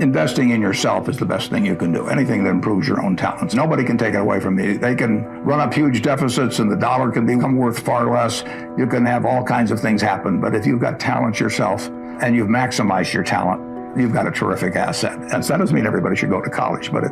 Investing in yourself is the best thing you can do. Anything that improves your own talents. Nobody can take it away from you. They can run up huge deficits and the dollar can become worth far less. You can have all kinds of things happen. But if you've got talent yourself and you've maximized your talent, you've got a terrific asset. And that doesn't mean everybody should go to college, but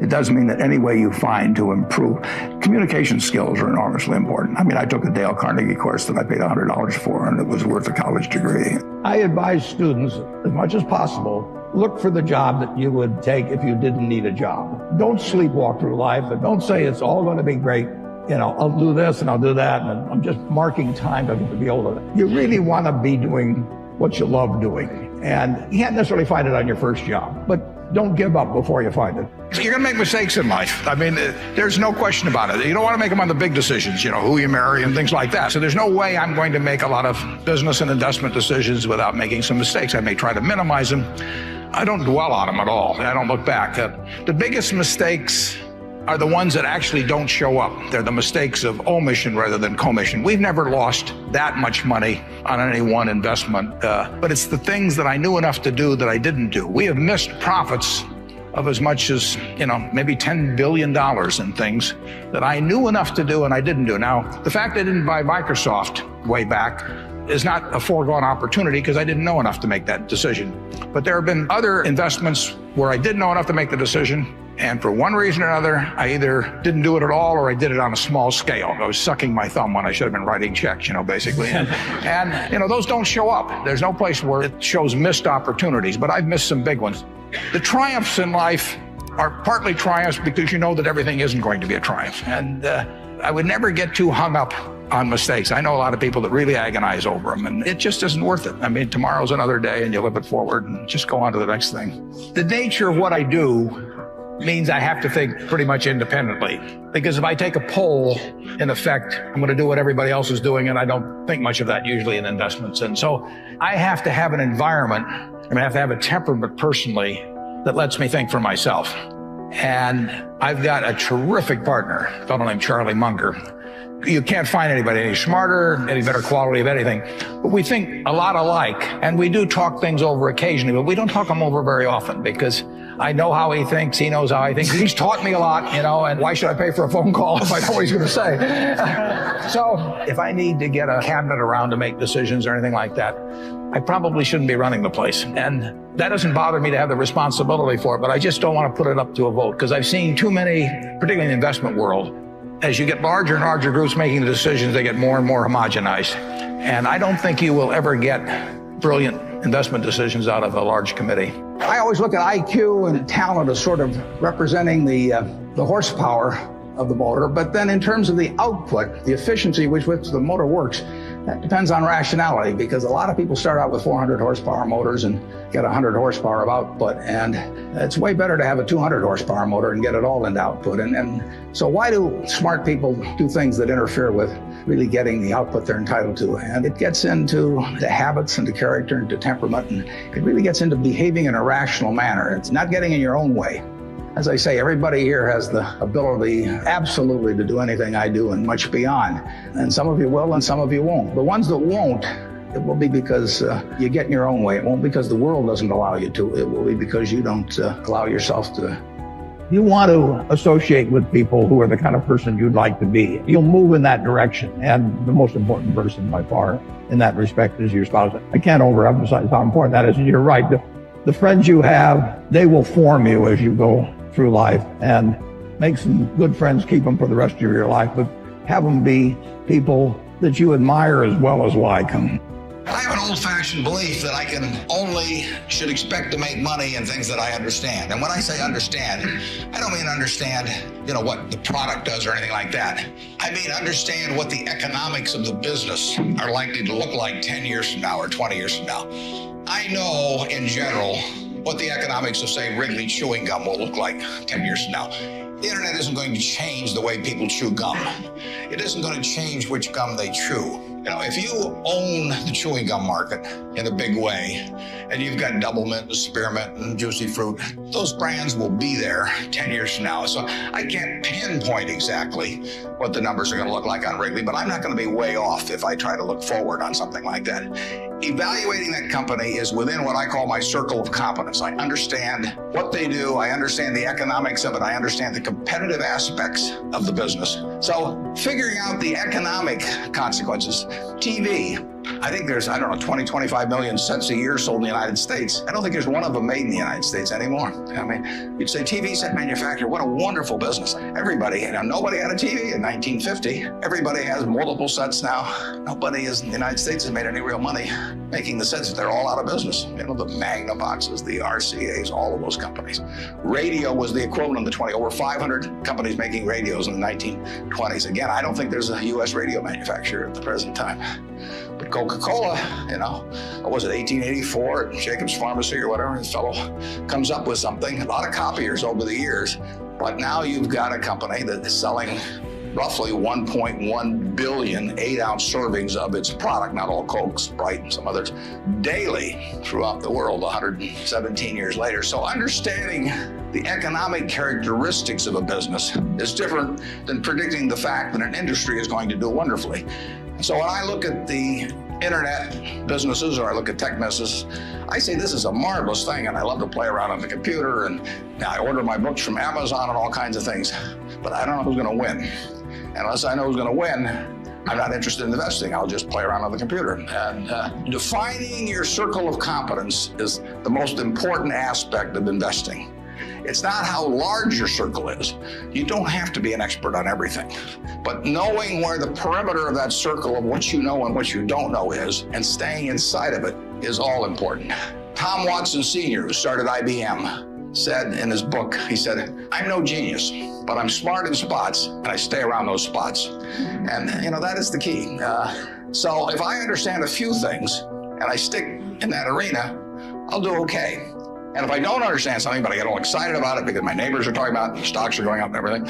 it does mean that any way you find to improve, communication skills are enormously important. I mean, I took a Dale Carnegie course that I paid $100 for, and it was worth a college degree. I advise students, as much as possible, look for the job that you would take if you didn't need a job. Don't sleepwalk through life, but don't say it's all going to be great. You know, I'll do this and I'll do that, and I'm just marking time to be able to. You really want to be doing what you love doing. And you can't necessarily find it on your first job, but don't give up before you find it. You're going to make mistakes in life. I mean, there's no question about it. You don't want to make them on the big decisions, you know, who you marry and things like that. So there's no way I'm going to make a lot of business and investment decisions without making some mistakes. I may try to minimize them. I don't dwell on them at all. I don't look back. The biggest mistakes are the ones that actually don't show up. They're the mistakes of omission rather than commission. We've never lost that much money on any one investment, but it's the things that I knew enough to do that I didn't do. We have missed profits of as much as, you know, maybe $10 billion in things that I knew enough to do and I didn't do. Now, the fact I didn't buy Microsoft way back is not a foregone opportunity because I didn't know enough to make that decision. But there have been other investments where I did know enough to make the decision, and for one reason or another, I either didn't do it at all or I did it on a small scale. I was sucking my thumb when I should have been writing checks, you know, basically. And you know, those don't show up. There's no place where it shows missed opportunities, but I've missed some big ones. The triumphs in life are partly triumphs because you know that everything isn't going to be a triumph. And I would never get too hung up on mistakes. I know a lot of people that really agonize over them, and it just isn't worth it. I mean, tomorrow's another day and you live it forward and just go on to the next thing. The nature of what I do means I have to think pretty much independently. Because if I take a poll, in effect, I'm going to do what everybody else is doing, and I don't think much of that usually in investments. And so I have to have an environment, and I have to have a temperament personally that lets me think for myself. And I've got a terrific partner, a fellow named Charlie Munger. You can't find anybody any smarter, any better quality of anything. But we think a lot alike, and we do talk things over occasionally, but we don't talk them over very often because I know how he thinks, he knows how I think. He's taught me a lot, you know, and why should I pay for a phone call if I know what he's going to say? So if I need to get a cabinet around to make decisions or anything like that, I probably shouldn't be running the place. And that doesn't bother me to have the responsibility for it, but I just don't want to put it up to a vote because I've seen too many, particularly in the investment world, as you get larger and larger groups making the decisions, they get more and more homogenized. And I don't think you will ever get brilliant investment decisions out of a large committee. I always look at IQ and talent as sort of representing the horsepower of the motor, but then in terms of the output, the efficiency with which the motor works, that depends on rationality, because a lot of people start out with 400 horsepower motors and get 100 horsepower of output, and it's way better to have a 200 horsepower motor and get it all into output. And so why do smart people do things that interfere with really getting the output they're entitled to? And it gets into the habits and the character and the temperament, and it really gets into behaving in a rational manner. It's not getting in your own way. As I say, everybody here has the ability absolutely to do anything I do and much beyond. And some of you will and some of you won't. The ones that won't, it will be because you get in your own way. It won't because the world doesn't allow you to. It will be because you don't allow yourself to. You want to associate with people who are the kind of person you'd like to be. You'll move in that direction. And the most important person by far in that respect is your spouse. I can't overemphasize how important that is. And you're right. The friends you have, they will form you as you go through life, and make some good friends, keep them for the rest of your life, but have them be people that you admire as well as like them. I have an old-fashioned belief that I should expect to make money in things that I understand. And when I say understand, I don't mean understand, you know, what the product does or anything like that. I mean understand what the economics of the business are likely to look like 10 years from now or 20 years from now. I know in general what the economics of, say, Wrigley chewing gum will look like 10 years from now. The internet isn't going to change the way people chew gum. It isn't going to change which gum they chew. You know, if you own the chewing gum market in a big way, and you've got Doublemint and Spearmint and Juicy Fruit. Those brands will be there 10 years from now. So I can't pinpoint exactly what the numbers are going to look like on Wrigley, but I'm not going to be way off if I try to look forward on something like that. Evaluating that company is within what I call my circle of competence. I understand what they do. I understand the economics of it. I understand the competitive aspects of the business. So figuring out the economic consequences. TV. I think there's, 20, 25 million sets a year sold in the United States. I don't think there's one of them made in the United States anymore. I mean, you'd say TV set manufacturer, what a wonderful business. Everybody, nobody had a TV in 1950. Everybody has multiple sets now. Nobody in the United States has made any real money making the sets. They're all out of business. The Magnavoxes, the RCAs, all of those companies. Radio was the equivalent of over 500 companies making radios in the 1920s. Again, I don't think there's a U.S. radio manufacturer at the present time. But Coca-Cola, what was it, 1884 at Jacobs Pharmacy or whatever, this fellow comes up with something, a lot of copiers over the years. But now you've got a company that is selling roughly 1.1 billion 8-ounce servings of its product, not all Coke, Sprite, and some others, daily throughout the world 117 years later. So understanding the economic characteristics of a business is different than predicting the fact that an industry is going to do wonderfully. So when I look at the internet businesses or I look at tech businesses, I say this is a marvelous thing, and I love to play around on the computer, and I order my books from Amazon and all kinds of things, but I don't know who's going to win. And unless I know who's going to win, I'm not interested in investing. I'll just play around on the computer. And defining your circle of competence is the most important aspect of investing. It's not how large your circle is. You don't have to be an expert on everything. But knowing where the perimeter of that circle of what you know and what you don't know is, and staying inside of it, is all important. Tom Watson Sr., who started IBM, said in his book, he said, I'm no genius, but I'm smart in spots, and I stay around those spots. And, that is the key. So if I understand a few things, and I stick in that arena, I'll do okay. And if I don't understand something, but I get all excited about it because my neighbors are talking about it, and stocks are going up and everything,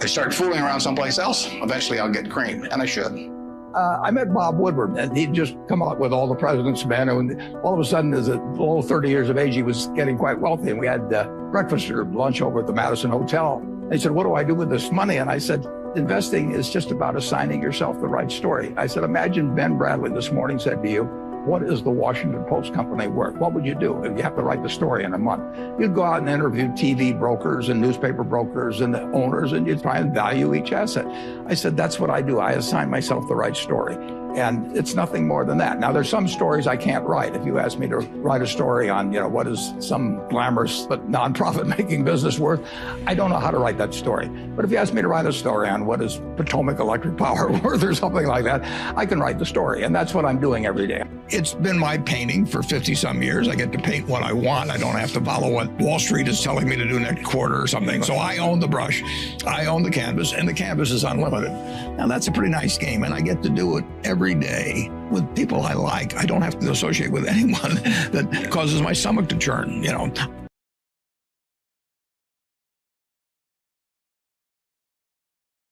I start fooling around someplace else, eventually I'll get creamed, and I should. I met Bob Woodward, and he'd just come out with All the President's Men, and all of a sudden, as a below 30 years of age, he was getting quite wealthy, and we had breakfast or lunch over at the Madison Hotel. And he said, what do I do with this money? And I said, investing is just about assigning yourself the right story. I said, imagine Ben Bradley this morning said to you, what is the Washington Post company worth? What would you do if you have to write the story in a month? You'd go out and interview TV brokers and newspaper brokers and the owners, and you'd try and value each asset. I said, that's what I do. I assign myself the right story. And it's nothing more than that. Now, there's some stories I can't write. If you ask me to write a story on, what is some glamorous but non-profit making business worth, I don't know how to write that story. But if you ask me to write a story on what is Potomac Electric Power worth or something like that, I can write the story. And that's what I'm doing every day. It's been my painting for 50-some years. I get to paint what I want. I don't have to follow what Wall Street is telling me to do next quarter or something. So I own the brush, I own the canvas, and the canvas is unlimited. Now, that's a pretty nice game, and I get to do it every day with people I like. I don't have to associate with anyone that causes my stomach to churn.